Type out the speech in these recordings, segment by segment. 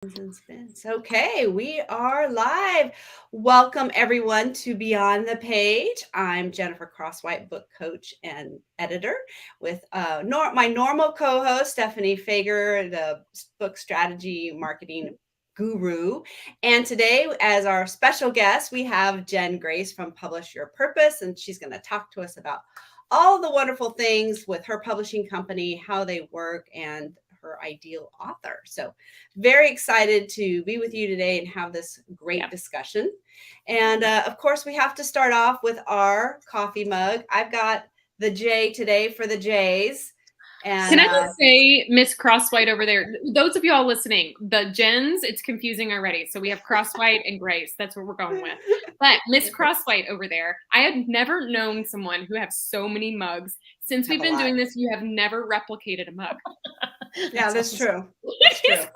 And spins. Okay, we are live. Welcome everyone to Beyond the Page. I'm Jennifer Crosswhite, book coach and editor, with my normal co-host Stephanie Feger, the book strategy marketing guru. And today, as our special guest, we have Jenn Grace from Publish Your Purpose, and she's going to talk to us about all the wonderful things with her publishing company, how they work, and her ideal author. So very excited to be with you today and have this great discussion. And of course, we have to start off with our coffee mug. I've got the J today for the J's. And can I just say, Miss Crosswhite over there, those of you all listening, the Jens, it's confusing already. So we have Crosswhite and Grace. That's what we're going with. But Miss Crosswhite over there, I had never known someone who has so many mugs. Since we've been doing this, you have never replicated a mug. Yeah, that's true. It's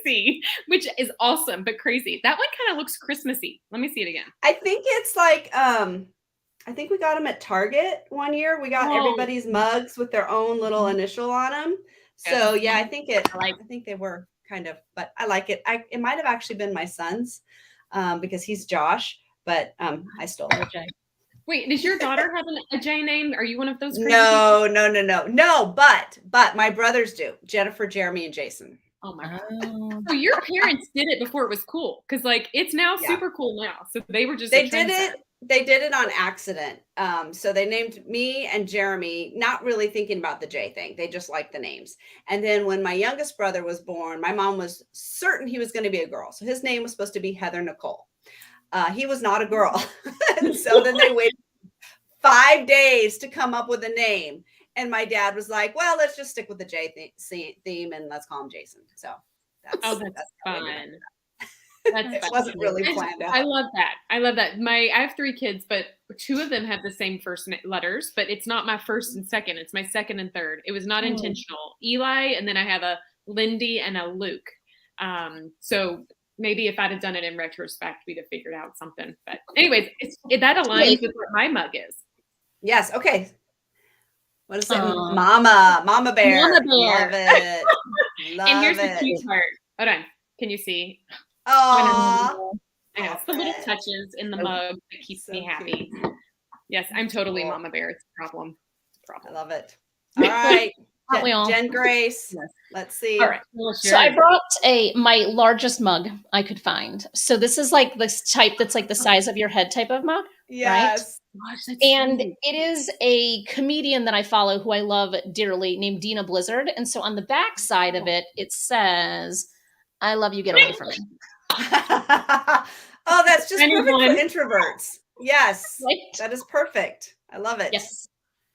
crazy, which is awesome, but crazy. That one kind of looks Christmassy. Let me see it again. I think it's like, I think we got them at Target one year. We got everybody's mugs with their own little initial on them. So yeah, I think they were kind of, but I like it. It might have actually been my son's, because he's Josh, but I stole it. Wait, does your daughter have a J name? Are you one of those? No. But my brothers do. Jennifer, Jeremy, and Jason. Oh my God. So your parents did it before it was cool. Cause like it's now super cool now. So they were just, they did it on accident. So they named me and Jeremy, not really thinking about the J thing. They just liked the names. And then when my youngest brother was born, my mom was certain he was going to be a girl. So his name was supposed to be Heather Nicole. He was not a girl. And so then they waited 5 days to come up with a name. And my dad was like, well, let's just stick with the J theme and let's call him Jason. So that's fun. It wasn't really planned out. I love that. I have 3 kids, but 2 of them have the same first letters, but it's not my first and second. It's my second and third. It was not intentional. Eli, and then I have a Lindy and a Luke. So maybe if I'd have done it in retrospect, we'd have figured out something. But anyways, that aligns with what my mug is. Yes. Okay. What is it? Mama Bear. Mama Bear. Love it. And here's the key part. Hold on. Can you see? Oh, I know. It's the little touches in the mug that keeps me happy. Cute. Yes, I'm totally Mama Bear. It's a problem. I love it. All right. Jenn Grace. Yes. Let's see. All right. So I brought my largest mug I could find. So this is like this type that's like the size of your head type of mug. Yes. Right? Gosh, and it is a comedian that I follow who I love dearly named Dina Blizzard. And so on the back side of it, it says, I love you, get away from me. Oh, that's just perfect for introverts. Yes. Right? That is perfect. I love it. Yes.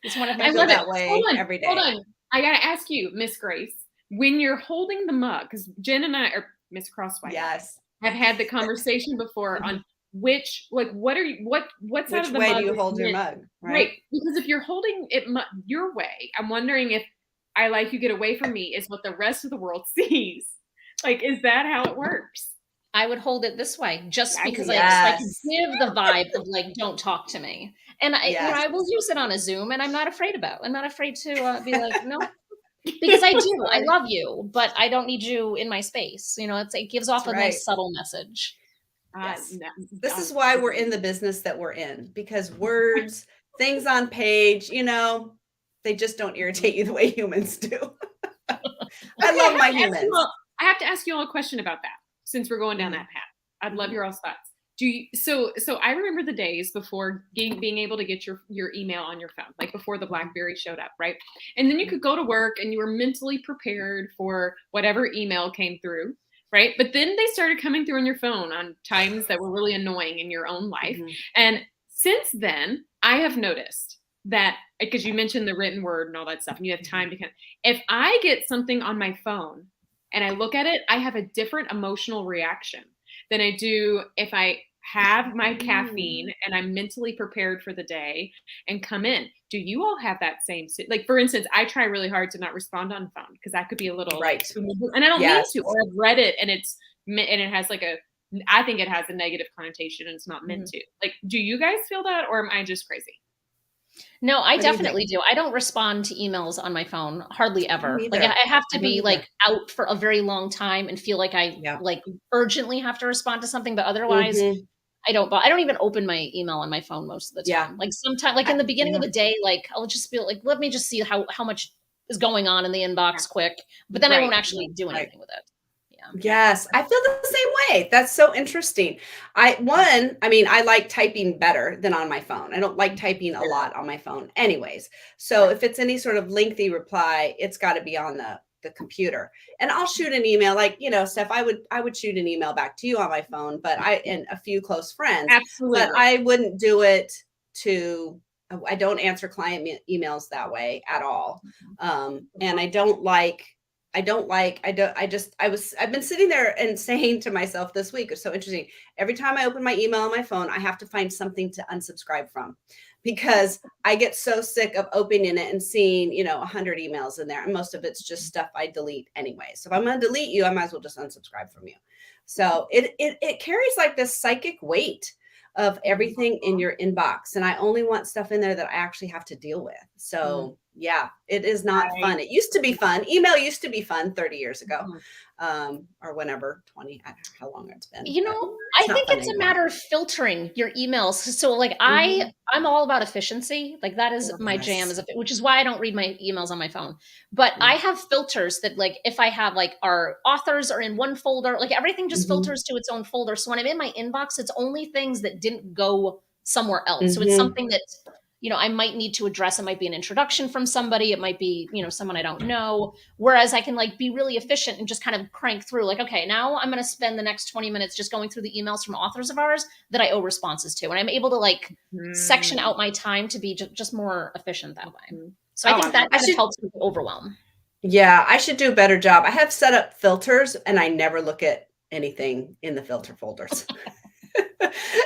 It's one of my I love that way every day. Hold on. I got to ask you, Miss Grace, when you're holding the mug, because Jen and I, or Miss Crosswhite, have had the conversation before on which, like, what side of the mug? Which way do you hold your mug? Right. Because if you're holding it your way, I'm wondering if I like you get away from me is what the rest of the world sees. Like, is that how it works? I would hold it this way just because I give the vibe of like, don't talk to me. And I will use it on a Zoom and I'm not afraid to be like, no, because I do, I love you, but I don't need you in my space. You know, it gives off a nice subtle message. This is why we're in the business that we're in, because words, things on page, you know, they just don't irritate you the way humans do. I love my humans. I have to ask you all a question about that since we're going down that path. I'd love your all's thoughts. So I remember the days before being able to get your email on your phone, like before the BlackBerry showed up, right? And then you could go to work and you were mentally prepared for whatever email came through, right? But then they started coming through on your phone on times that were really annoying in your own life. Mm-hmm. And since then, I have noticed that, because you mentioned the written word and all that stuff, and you have time to if I get something on my phone and I look at it, I have a different emotional reaction than I do if I have my caffeine and I'm mentally prepared for the day and come in. Do you all have that same, like, for instance, I try really hard to not respond on phone because that could be a little, and I don't mean to, or I've read it and it has like I think it has a negative connotation and it's not meant to. Like, do you guys feel that, or am I just crazy? No, I What do you definitely do. I don't respond to emails on my phone hardly ever. don't Like either. I have I to don't be either. like out for a very long time and feel like I Yeah. like urgently have to respond to something, but otherwise Mhm. I don't. But I don't even open my email on my phone most of the Yeah. time. Like sometimes, like in the beginning of the day, like I'll just be like, let me just see how much is going on in the inbox quick. But then I won't Right. actually do Right. anything with it. Yeah. Yes, I feel the same way. That's so interesting. I mean, I like typing better than on my phone. I don't like typing a lot on my phone anyways. So if it's any sort of lengthy reply, it's got to be on the computer. And I'll shoot an email like, Steph, I would shoot an email back to you on my phone, but and a few close friends, Absolutely. but I wouldn't do it to I don't answer client emails that way at all. And I've been sitting there and saying to myself this week, it's so interesting. Every time I open my email on my phone, I have to find something to unsubscribe from because I get so sick of opening it and seeing, 100 emails in there. And most of it's just stuff I delete anyway. So if I'm going to delete you, I might as well just unsubscribe from you. So it carries like this psychic weight of everything in your inbox. And I only want stuff in there that I actually have to deal with. So yeah, it is not fun. It used to be fun. Email used to be fun 30 years ago, or whenever, 20, I don't know how long it's been. I think it's a matter of filtering your emails. So like I'm all about efficiency. Like that is my jam, which is why I don't read my emails on my phone. But I have filters that like if I have like our authors are in one folder, like everything just filters to its own folder. So when I'm in my inbox, it's only things that didn't go somewhere else. So it's something that I might need to address. It might be an introduction from somebody. It might be, someone I don't know. Whereas I can like be really efficient and just kind of crank through like, okay, now I'm going to spend the next 20 minutes just going through the emails from authors of ours that I owe responses to. And I'm able to like section out my time to be just more efficient that way. So I think that kind of helps with the overwhelm. Yeah, I should do a better job. I have set up filters and I never look at anything in the filter folders.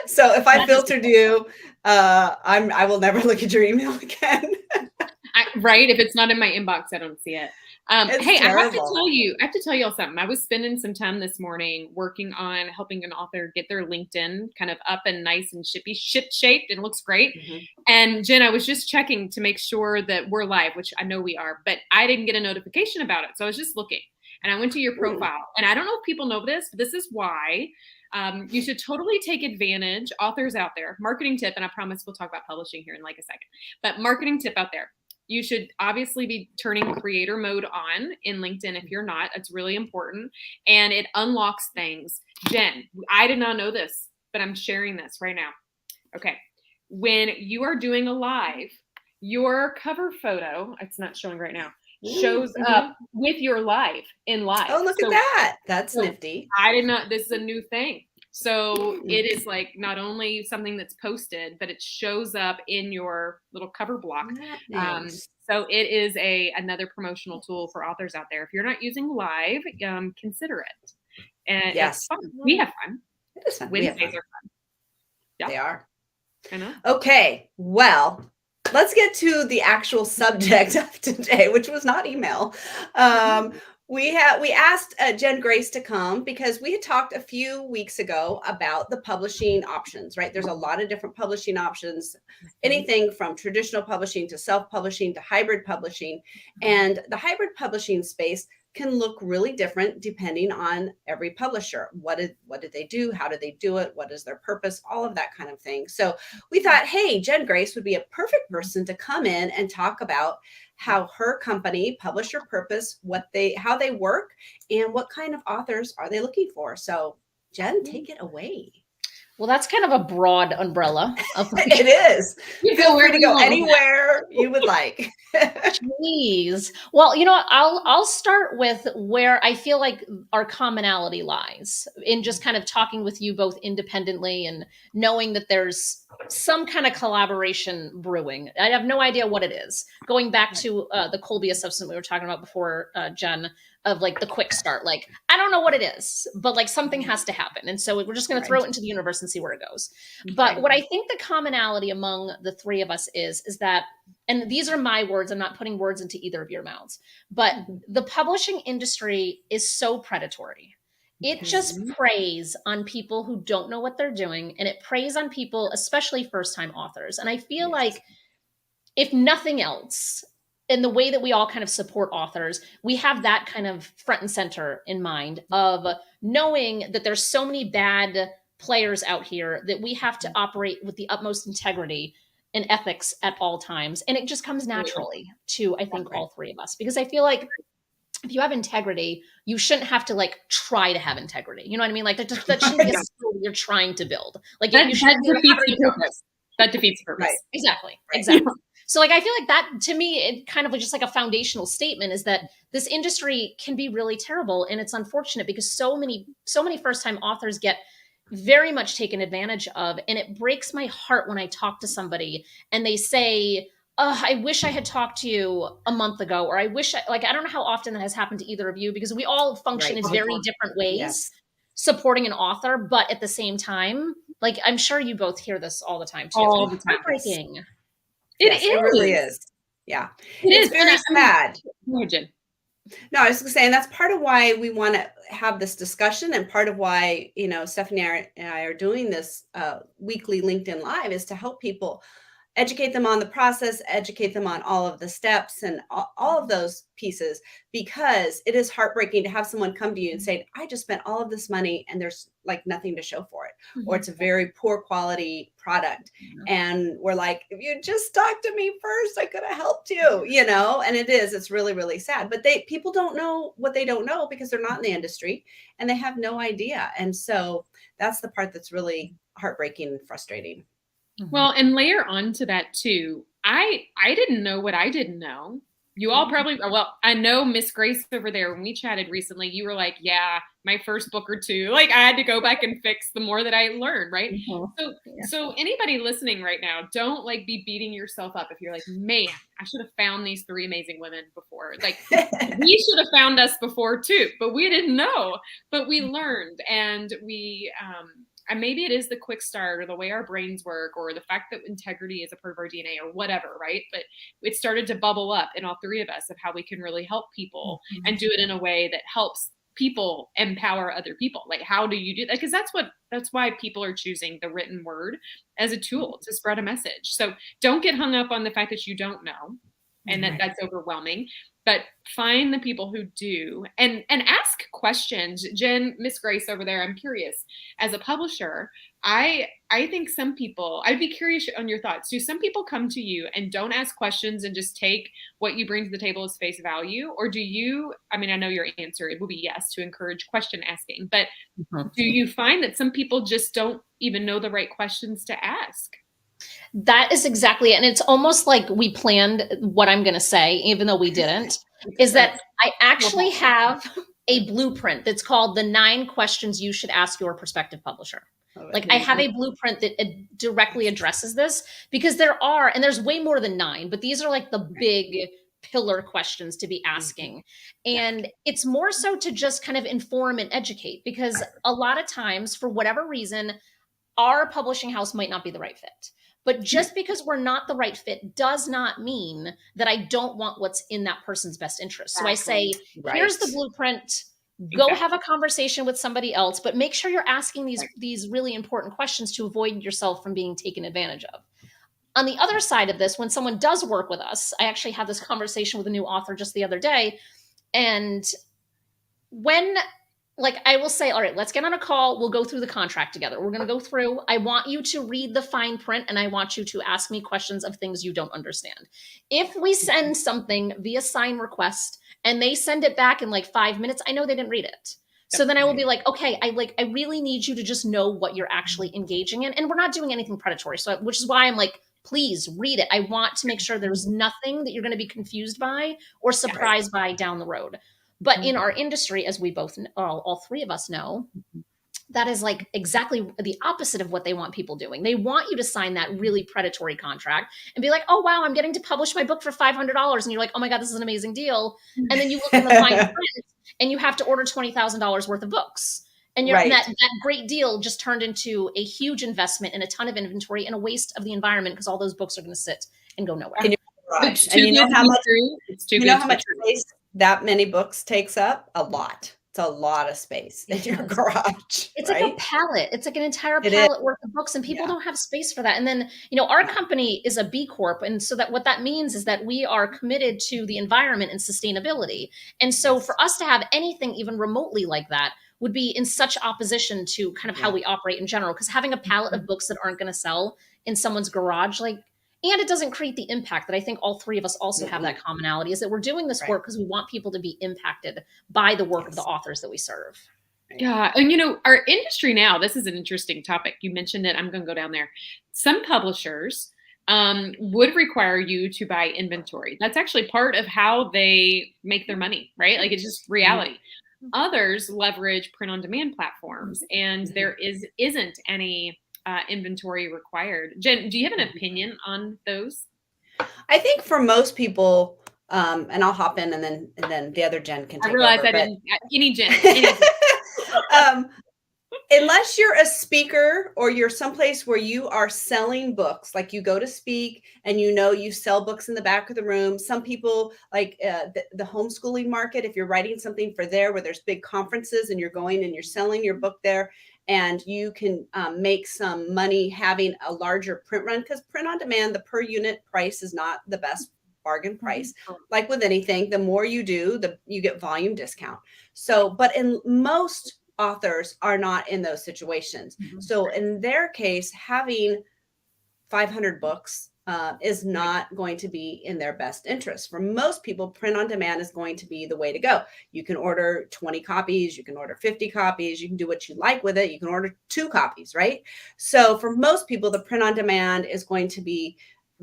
So if I filtered you, I will never look at your email again. Right? If it's not in my inbox, I don't see it. Hey, terrible. I have to tell you all something. I was spending some time this morning working on helping an author get their LinkedIn kind of up and nice and ship-shaped and looks great. And Jen, I was just checking to make sure that we're live, which I know we are, but I didn't get a notification about it. So I was just looking and I went to your profile and I don't know if people know this, but this is why you should totally take advantage, authors out there, marketing tip, and I promise we'll talk about publishing here in like a second, but marketing tip out there. You should obviously be turning creator mode on in LinkedIn. If you're not, it's really important. And it unlocks things. Jen, I did not know this, but I'm sharing this right now. Okay. When you are doing a live, your cover photo, it's not showing right now, shows up with your live in live. Oh, look at that. That's nifty. I did not, this is a new thing. So it is like not only something that's posted, but it shows up in your little cover block. Nice. So it is another promotional tool for authors out there. If you're not using live, consider it. And it's fun. We have fun. It is fun. Wednesdays are fun. Yeah. They are. I know. Okay. Well, let's get to the actual subject of today, which was not email. We asked Jenn Grace to come because we had talked a few weeks ago about the publishing options, right? There's a lot of different publishing options, anything from traditional publishing to self-publishing to hybrid publishing. And the hybrid publishing space can look really different depending on every publisher. What did they do? How did they do it? What is their purpose? All of that kind of thing. So we thought, hey, Jenn Grace would be a perfect person to come in and talk about how her company, Publisher Purpose, how they work, and what kind of authors are they looking for. So Jenn, take it away. Well, that's kind of a broad umbrella. It is. You feel free to go anywhere you would like. Jeez. Well, I'll start with where I feel like our commonality lies in just kind of talking with you both independently and knowing that there's some kind of collaboration brewing. I have no idea what it is. Going back to the Colby assessment we were talking about before, Jen, of like the quick start. Like, I don't know what it is, but like something has to happen. And so we're just going to throw it into the universe and see where it goes. But what I think the commonality among the three of us is that, and these are my words, I'm not putting words into either of your mouths, but the publishing industry is so predatory. It just preys on people who don't know what they're doing. And it preys on people, especially first-time authors. And I feel like if nothing else, in the way that we all kind of support authors, we have that kind of front and center in mind of knowing that there's so many bad players out here that we have to operate with the utmost integrity and ethics at all times. And it just comes naturally to, I think, all three of us, because I feel like if you have integrity, you shouldn't have to like try to have integrity. You know what I mean? Like that shouldn't be a skill you're trying to build. Like that you should defeats the purpose. That defeats the purpose. Right. Exactly. So like, I feel like that to me, it kind of just like a foundational statement is that this industry can be really terrible. And it's unfortunate because so many first-time authors get very much taken advantage of. And it breaks my heart when I talk to somebody and they say, oh, I wish I had talked to you a month ago, or I don't know how often that has happened to either of you, because we all function in very different ways supporting an author. But at the same time, like, I'm sure you both hear this all the time too. All the time. Heartbreaking. It really is. Yeah. It's very sad. Imagine. No, I was going to say, and that's part of why we want to have this discussion, and part of why, Stephanie and I are doing this weekly LinkedIn Live is to help people, educate them on the process, educate them on all of the steps and all of those pieces, because it is heartbreaking to have someone come to you and say, I just spent all of this money and there's like nothing to show for it, or it's a very poor quality product. And we're like, if you just talked to me first, I could have helped you, and it's really, really sad. But people don't know what they don't know because they're not in the industry and they have no idea. And so that's the part that's really heartbreaking and frustrating. Well, and layer on to that too, I didn't know what I didn't know. You all probably, I know Miss Grace over there, when we chatted recently, you were like, yeah, my first book or two, like I had to go back and fix the more that I learned, right? So anybody listening right now, don't like be beating yourself up if you're like, man, I should have found these three amazing women before. Like we should have found us before too, but we didn't know, but we learned, and and maybe it is the quick start or the way our brains work or the fact that integrity is a part of our DNA or whatever, right? But it started to bubble up in all three of us of how we can really help people and do it in a way that helps people empower other people. Like, how do you do that? Because that's why people are choosing the written word as a tool to spread a message. So don't get hung up on the fact that you don't know and that's overwhelming. But find the people who do and ask questions. Jen, Miss Grace over there, I'm curious. As a publisher, I think some people, I'd be curious on your thoughts. Do some people come to you and don't ask questions and just take what you bring to the table as face value? Or do you, I know your answer, it will be yes, to encourage question asking. But do you find that some people just don't even know the right questions to ask? That is exactly it. And it's almost like we planned what I'm going to say, even though we didn't, is that I actually have a blueprint that's called the 9 questions you should ask your prospective publisher. Like I have a blueprint that directly addresses this, because there's way more than 9, but these are like the big pillar questions to be asking. And it's more so to just kind of inform and educate, because a lot of times, for whatever reason, our publishing house might not be the right fit. But just because we're not the right fit does not mean that I don't want what's in that person's best interest. So I say, here's the blueprint, go have a conversation with somebody else, but make sure you're asking these really important questions to avoid yourself from being taken advantage of. On the other side of this, when someone does work with us, I actually had this conversation with a new author just the other day. And when I will say, all right, let's get on a call. We'll go through the contract together. We're going to go through. I want you to read the fine print, and I want you to ask me questions of things you don't understand. If we send something via sign request and they send it back in like 5 minutes, I know they didn't read it. So then I will be like, okay, I really need you to just know what you're actually engaging in. And we're not doing anything predatory. So, which is why I'm like, please read it. I want to make sure there's nothing that you're going to be confused by or surprised by down the road. But in our industry, as we both, all three of us know, that is like exactly the opposite of what they want people doing. They want you to sign that really predatory contract and be like, oh, wow, I'm getting to publish my book for $500. And you're like, oh my God, this is an amazing deal. And then you look in the fine print and you have to order $20,000 worth of books. And that great deal just turned into a huge investment and a ton of inventory and a waste of the environment, because all those books are going to sit and go nowhere. And you know how much space that many books takes up? A lot. It's a lot of space in your garage. It's right? like a pallet. It's like an entire It pallet worth of books, and people Yeah. don't have space for that. And then, our company is a B Corp. And so what that means is that we are committed to the environment and sustainability. And so for us to have anything even remotely like that would be in such opposition to kind of how we operate in general. Because having a pallet of books that aren't going to sell in someone's garage, and it doesn't create the impact that I think all three of us also have that commonality, is that we're doing this work because we want people to be impacted by the work of the authors that we serve. Yeah. And our industry now, this is an interesting topic. You mentioned it. I'm going to go down there. Some publishers would require you to buy inventory. That's actually part of how they make their money, right? Like, it's just reality. Others leverage print on demand platforms, and there isn't any inventory required. Jen, do you have an opinion on those? I think for most people, and I'll hop in and then the other Jen can take over. I realize I didn't. Any Jen. Unless you're a speaker or you're someplace where you are selling books, like you go to speak and you sell books in the back of the room. Some people like the homeschooling market, if you're writing something for there where there's big conferences and you're going and you're selling your book there, and you can make some money having a larger print run, because print on demand, the per unit price is not the best bargain price. Like with anything, the more you do, you get volume discount. So, but in most authors are not in those situations. So in their case, having 500 books is not going to be in their best interest. For most people, print on demand is going to be the way to go. You can order 20 copies, you can order 50 copies, you can do what you like with it. You can order 2 copies, right? So for most people, the print on demand is going to be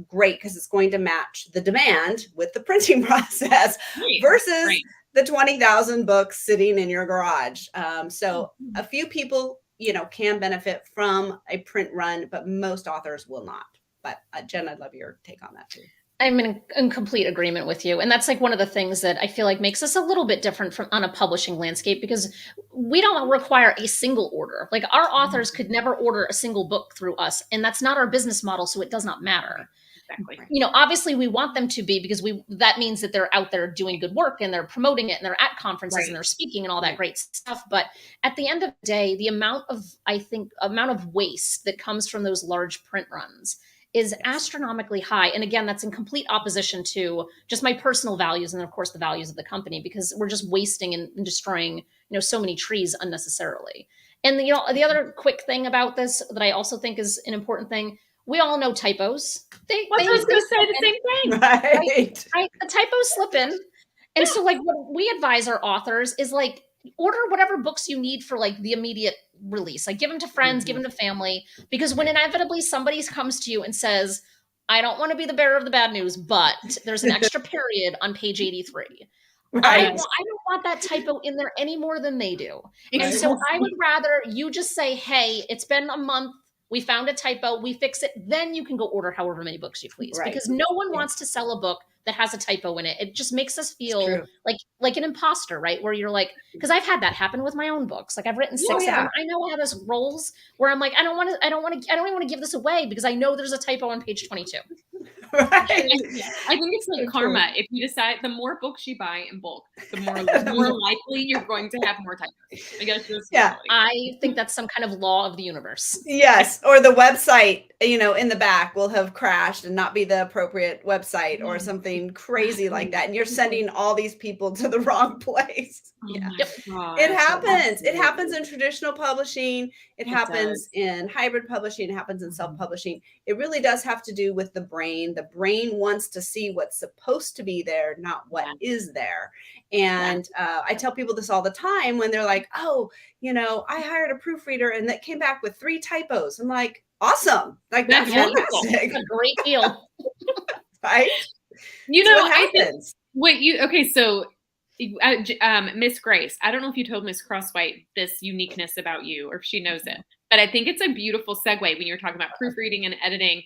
great because it's going to match the demand with the printing process versus the 20,000 books sitting in your garage. So a few people, can benefit from a print run, but most authors will not. But Jen, I'd love your take on that too. I'm in complete agreement with you. And that's like one of the things that I feel like makes us a little bit different from on a publishing landscape, because we don't require a single order. Like, our authors could never order a single book through us, and that's not our business model. So it does not matter. Exactly. Obviously we want them to be, because that means that they're out there doing good work and they're promoting it and they're at conferences and they're speaking and all that great stuff. But at the end of the day, the amount of waste that comes from those large print runs is astronomically high. And again, that's in complete opposition to just my personal values and of course the values of the company, because we're just wasting and destroying, so many trees unnecessarily. And the other quick thing about this that I also think is an important thing, we all know typos. I was going to say the same thing. Right. The typos slip in. And so what we advise our authors is order whatever books you need for the immediate release. Give them to friends, give them to family, because when inevitably somebody comes to you and says, I don't want to be the bearer of the bad news, but there's an extra period on page 83. I don't want that typo in there any more than they do. And so I would rather you just say, hey, it's been a month. We found a typo. We fix it. Then you can go order however many books you please, because no one wants to sell a book that has a typo in it. It just makes us feel like an imposter, right? Where you're because I've had that happen with my own books. I've written 6 of them. I know how this rolls, where I'm I don't even want to give this away because I know there's a typo on page 22. Right. I think it's like karma. If you decide, the more books you buy in bulk, the more likely you're going to have more typos. I guess I think that's some kind of law of the universe. Yes, or the website, in the back will have crashed and not be the appropriate website or something crazy like that, and you're sending all these people to the wrong place. It happens. It happens in traditional publishing. It happens in hybrid publishing. It happens in self-publishing. It really does have to do with the brain. The brain wants to see what's supposed to be there, not what is there. And I tell people this all the time when they're like, oh, I hired a proofreader and that came back with 3 typos. I'm like, awesome. That's fantastic. A great deal. Right? What happens? So Miss Grace, I don't know if you told Miss Crosswhite this uniqueness about you or if she knows it, but I think it's a beautiful segue when you're talking about proofreading and editing.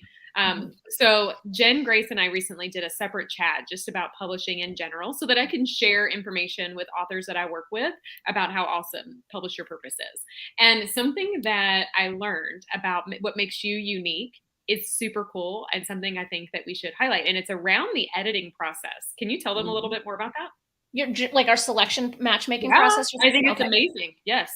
So Jenn Grace and I recently did a separate chat just about publishing in general so that I can share information with authors that I work with about how awesome Publish Your Purpose is. And something that I learned about what makes you unique, it's super cool and something I think that we should highlight. And it's around the editing process. Can you tell them a little bit more about that? like our selection matchmaking Yeah, process? I think it's amazing. Yes.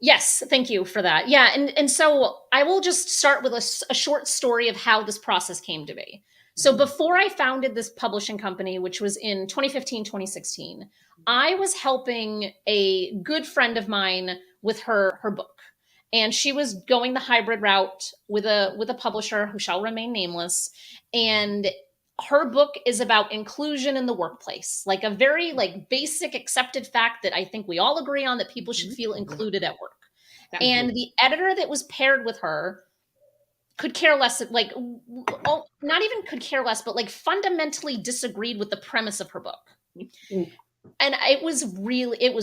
Yes, thank you for that. Yeah, and so I will just start with a short story of how this process came to be. So before I founded this publishing company, which was in 2015, 2016, I was helping a good friend of mine with her book. And she was going the hybrid route with a publisher who shall remain nameless. And her book is about inclusion in the workplace, like a very like basic accepted fact that I think we all agree on, that people should feel included at work. And the editor that was paired with her could care less, like, not even could care less, but like fundamentally disagreed with the premise of her book. And it was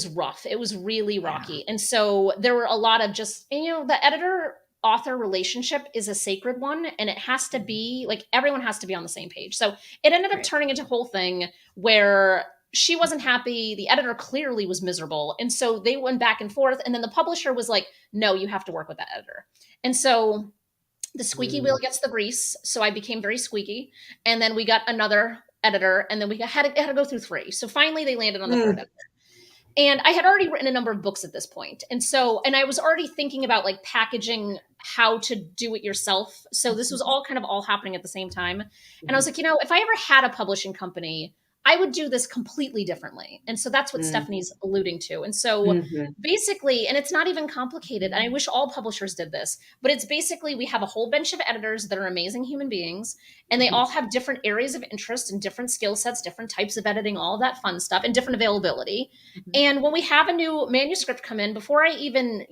rough. It was really rocky. And so there were a lot of just, the editor author relationship is a sacred one, and it has to be like, everyone has to be on the same page. So it ended up turning into a whole thing where she wasn't happy. The editor clearly was miserable. And so they went back and forth. And then the publisher was like, no, you have to work with that editor. And so the squeaky wheel gets the grease. So I became very squeaky. And then we got another editor, and then we had to go through 3. So finally they landed on the third editor. And I had already written a number of books at this point. And I was already thinking about like packaging how to do it yourself. So this was all kind of all happening at the same time. And I was like, if I ever had a publishing company, I would do this completely differently. And so that's what Stephanie's alluding to. And so basically, and it's not even complicated, and I wish all publishers did this, but it's basically, we have a whole bunch of editors that are amazing human beings, and they all have different areas of interest and different skill sets, different types of editing, all that fun stuff, and different availability. And when we have a new manuscript come in, before I even,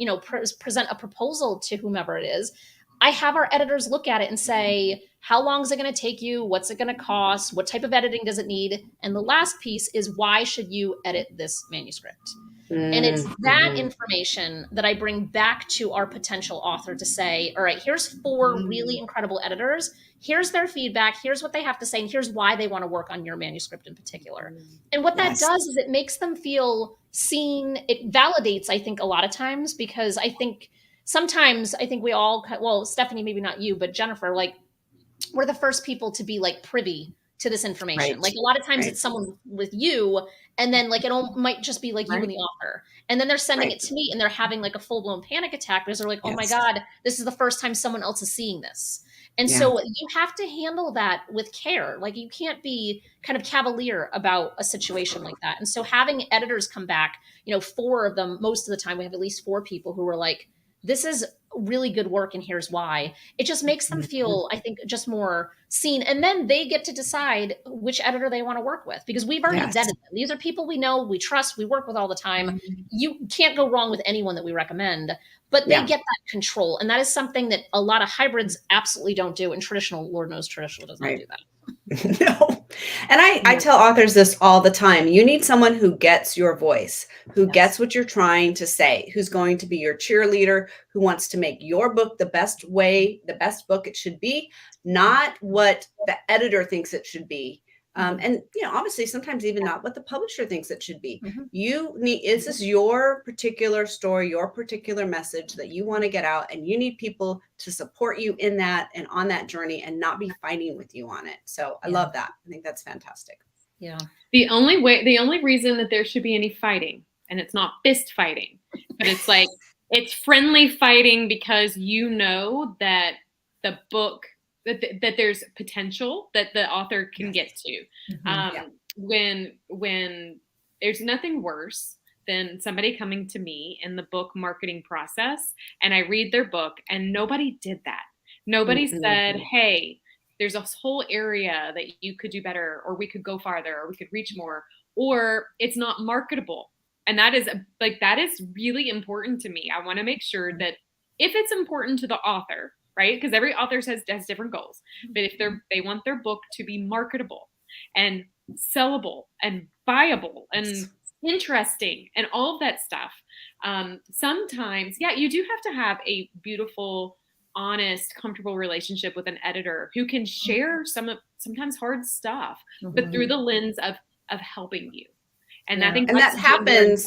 present a proposal to whomever it is, I have our editors look at it and say, how long is it going to take you? What's it going to cost? What type of editing does it need? And the last piece is, why should you edit this manuscript? And it's that information that I bring back to our potential author to say, all right, here's 4 really incredible editors. Here's their feedback. Here's what they have to say. And here's why they want to work on your manuscript in particular. And what that does is it makes them feel seen. It validates, I think, a lot of times, because I think sometimes we all, well, Stephanie, maybe not you, but Jennifer, like, we're the first people to be like privy to this information. Like a lot of times it's someone with you, and then like might just be like you and the author. And then they're sending it to me, and they're having like a full-blown panic attack because they're like, oh my God, this is the first time someone else is seeing this. And so you have to handle that with care. Like, you can't be kind of cavalier about a situation like that. And so having editors come back, 4 of them, most of the time we have at least 4 people who are like, this is really good work, and here's why. It just makes them feel, I think, just more seen. And then they get to decide which editor they want to work with, because we've already vetted them. These are people we know, we trust, we work with all the time. You can't go wrong with anyone that we recommend, but they get that control. And that is something that a lot of hybrids absolutely don't do. And traditional, Lord knows, traditional does not do that. No. And I tell authors this all the time. You need someone who gets your voice, who gets what you're trying to say, who's going to be your cheerleader, who wants to make your book the best book it should be, not what the editor thinks it should be. And, obviously sometimes even not what the publisher thinks it should be. This is your particular story, your particular message that you want to get out, and you need people to support you in that and on that journey, and not be fighting with you on it. So I love that. I think that's fantastic. Yeah. The only reason that there should be any fighting, and it's not fist fighting, but it's like, it's friendly fighting, because that the book, that there's potential that the author can get to. When there's nothing worse than somebody coming to me in the book marketing process, and I read their book and nobody did that. Nobody said, hey, there's a whole area that you could do better, or we could go farther, or we could reach more, or it's not marketable. And that is really important to me. I want to make sure that if it's important to the author, right? Because every author has different goals. But if they want their book to be marketable and sellable and viable and interesting and all of that stuff, sometimes, you do have to have a beautiful, honest, comfortable relationship with an editor who can share sometimes hard stuff, but through the lens of helping you. And I think that happens.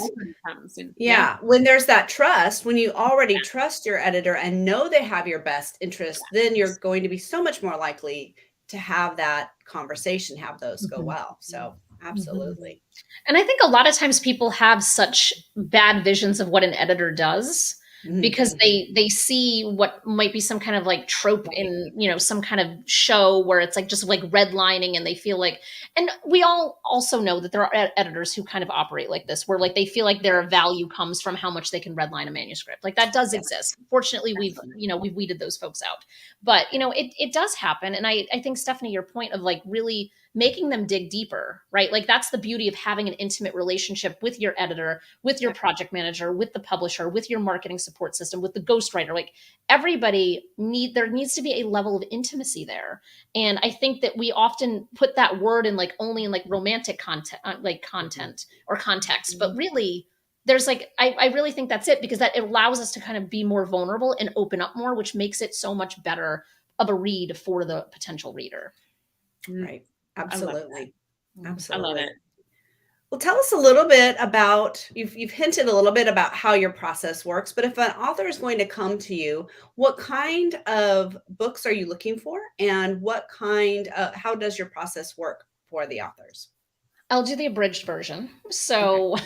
When there's that trust, when you already trust your editor and know they have your best interest, then you're going to be so much more likely to have that conversation, have those go well. So Absolutely. And I think a lot of times people have such bad visions of what an editor does because they see what might be some kind of like trope in, you know, some kind of show where it's like just like redlining, and they feel like, and we all also know that there are editors who kind of operate like this, where like they feel like their value comes from how much they can redline a manuscript. Like that does exist. Fortunately, we've weeded those folks out, but you know, it does happen. And I think, Stephanie, your point of like really making them dig deeper, right? Like that's the beauty of having an intimate relationship with your editor, with your project manager, with the publisher, with your marketing support system, with the ghostwriter. Like there needs to be a level of intimacy there. And I think that we often put that word in like only in like romantic content, content or context, but really there's like, I really think that's it, because that it allows us to kind of be more vulnerable and open up more, which makes it so much better of a read for the potential reader. Right. Absolutely. Absolutely. I love it. Well, tell us a little bit about, you've hinted a little bit about how your process works, but if an author is going to come to you, what kind of books are you looking for? And how does your process work for the authors? I'll do the abridged version. So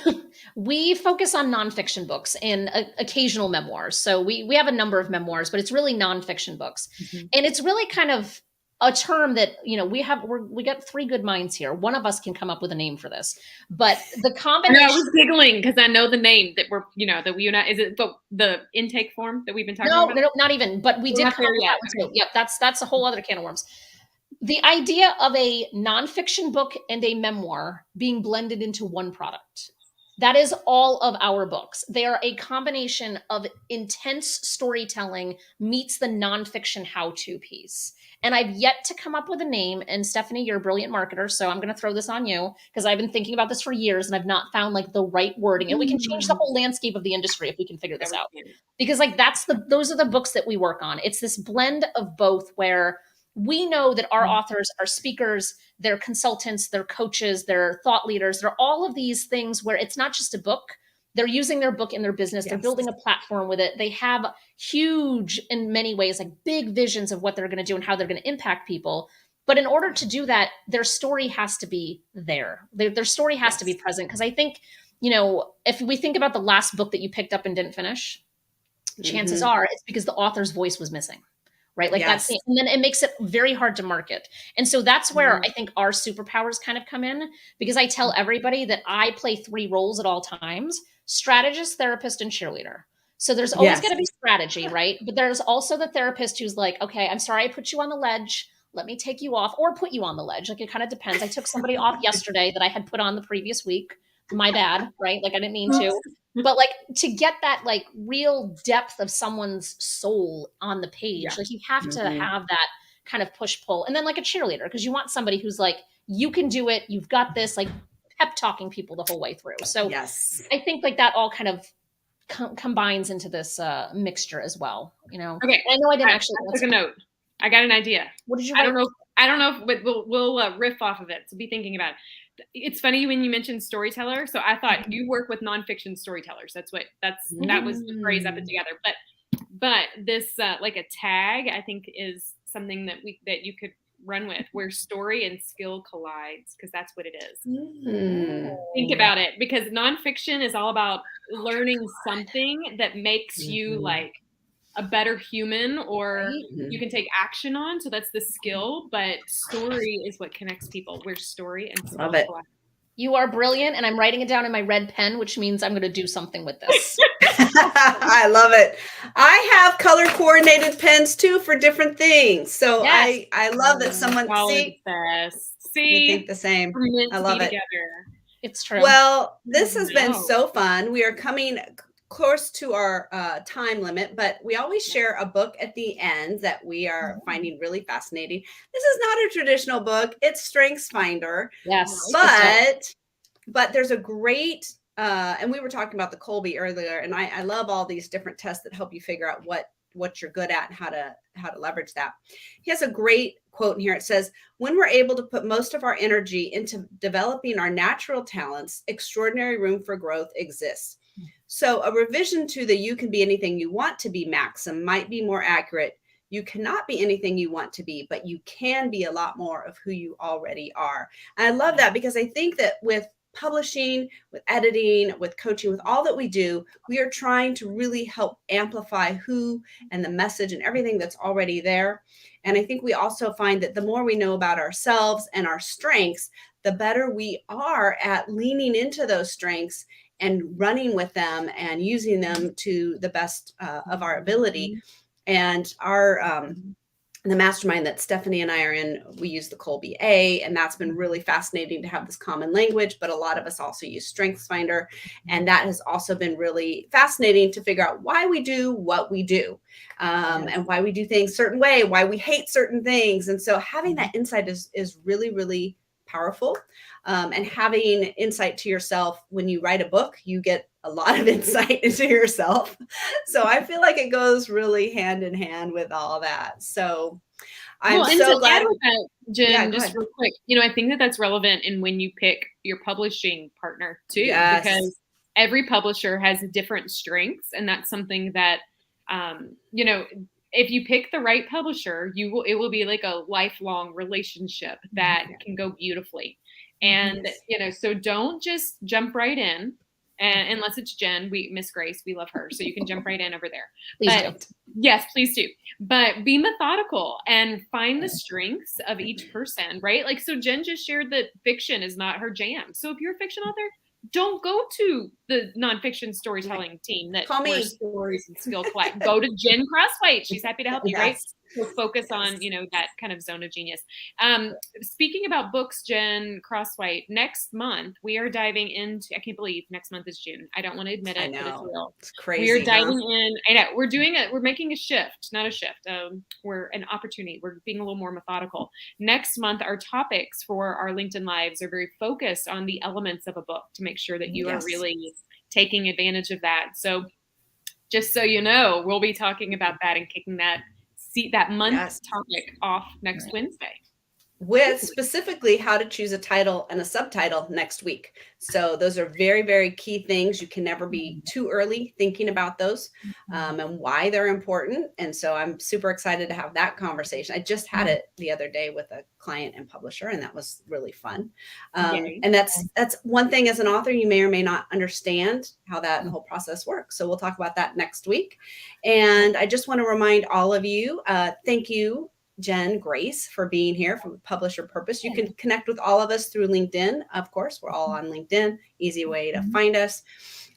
we focus on nonfiction books and occasional memoirs. So we have a number of memoirs, but it's really nonfiction books. And it's really kind of a term that, you know, we got three good minds here. One of us can come up with a name for this, but the combination. I was giggling because I know the name that we're, you know, that we, is it the intake form that we've been talking about? No, not even, but we did come up with that one too. Yep. That's a whole other can of worms. The idea of a nonfiction book and a memoir being blended into one product. That is all of our books. They are a combination of intense storytelling meets the nonfiction how-to piece. And I've yet to come up with a name. And Stephanie, you're a brilliant marketer, so I'm going to throw this on you, because I've been thinking about this for years and I've not found like the right wording. And we can change the whole landscape of the industry if we can figure this out. Because like those are the books that we work on. It's this blend of both, where we know that our authors are speakers, they're consultants, they're coaches, they're thought leaders. They're all of these things where it's not just a book. They're using their book in their business. Yes. They're building a platform with it. They have huge, in many ways, like big visions of what they're going to do and how they're going to impact people. But in order to do that, their story has to be there. Their story has to be present. Because I think, you know, if we think about the last book that you picked up and didn't finish, chances are it's because the author's voice was missing. Right? Like that's, and then it makes it very hard to market. And so that's where I think our superpowers kind of come in, because I tell everybody that I play 3 roles at all times: strategist, therapist, and cheerleader. So there's always going to be strategy, right? But there's also the therapist who's like, okay, I'm sorry I put you on the ledge. Let me take you off, or put you on the ledge. Like it kind of depends. I took somebody off yesterday that I had put on the previous week. My bad, right? Like I didn't mean to. But like to get that like real depth of someone's soul on the page, like you have to have that kind of push pull. And then like a cheerleader, because you want somebody who's like, you can do it. You've got this, like pep talking people the whole way through. So I think like that all kind of combines into this mixture as well, you know? Okay. I know I didn't actually. I took a note. I got an idea. What did you write? I don't know, but we'll riff off of it. So be thinking about it. It's funny when you mentioned storyteller. So I thought you work with nonfiction storytellers. That was the phrase I put together. But this like a tag, I think, is something that you could run with, where story and skill collides, because that's what it is. Think about it, because nonfiction is all about learning something that makes you like a better human, or you can take action on. So that's the skill, but story is what connects people. Where story and skill collide. You are brilliant, and I'm writing it down in my red pen, which means I'm going to do something with this. I love it. I have color coordinated pens too for different things. So I love that someone see you think the same. I love it. Together. It's true. Well, this has been so fun. We are coming close to our time limit, but we always share a book at the end that we are finding really fascinating. This is not a traditional book. It's Strengths Finder. Yes. But there's a great, and we were talking about the Colby earlier, and I love all these different tests that help you figure out what you're good at and how to leverage that. He has a great quote in here. It says, "When we're able to put most of our energy into developing our natural talents, extraordinary room for growth exists." So a revision to the "you can be anything you want to be" maxim might be more accurate. you cannot be anything you want to be, but you can be a lot more of who you already are. And I love that, because I think that with publishing, with editing, with coaching, with all that we do, we are trying to really help amplify who and the message and everything that's already there. And I think we also find that the more we know about ourselves and our strengths, the better we are at leaning into those strengths and running with them and using them to the best of our ability. And our the mastermind that Stephanie and I are in, we use the Colby A, and that's been really fascinating to have this common language. But a lot of us also use StrengthsFinder, and that has also been really fascinating to figure out why we do what we do, and why we do things certain way, why we hate certain things. And so having that insight is really, really powerful. And having insight to yourself, when you write a book, you get a lot of insight into yourself. So I feel like it goes really hand in hand with all that. So I'm so glad. With that, Jen, just real quick, I think that that's relevant in when you pick your publishing partner too, because every publisher has different strengths. And that's something that, if you pick the right publisher, it will be like a lifelong relationship that can go beautifully. And, so don't just jump right in, and unless it's Jen, Miss Grace, we love her. So you can jump right in over there. Please do. Yes, please do. But be methodical and find the strengths of each person, right? Like, so Jen just shared that fiction is not her jam. So if you're a fiction author, don't go to the nonfiction storytelling team that stories and skill collect. Go to Jenn Crosswhite. She's happy to help you, right? So focus on, that kind of zone of genius. Speaking about books, Jenn Crosswhite, next month we are diving into, I can't believe next month is June. I don't want to admit it, but it's real. It's crazy. We're diving in. I know we're making a shift, not a shift. We're an opportunity. We're being a little more methodical. Next month, our topics for our LinkedIn Lives are very focused on the elements of a book to make sure that you are really taking advantage of that. So just so you know, we'll be talking about that and kicking that month's topic off next Wednesday. With specifically how to choose a title and a subtitle next week. So those are very, very key things. You can never be too early thinking about those, and why they're important. And so I'm super excited to have that conversation. I just had it the other day with a client and publisher, and that was really fun. And that's one thing as an author, you may or may not understand how that whole process works. So we'll talk about that next week. And I just want to remind all of you, thank you, Jenn Grace, for being here from Publisher Purpose. You can connect with all of us through LinkedIn. Of course, we're all on LinkedIn. Easy way to find us.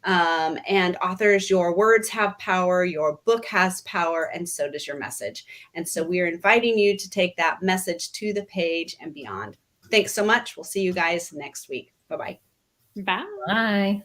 And authors, your words have power, your book has power, and so does your message. And so we are inviting you to take that message to the page and beyond. Thanks so much. We'll see you guys next week. Bye-bye. Bye. Bye.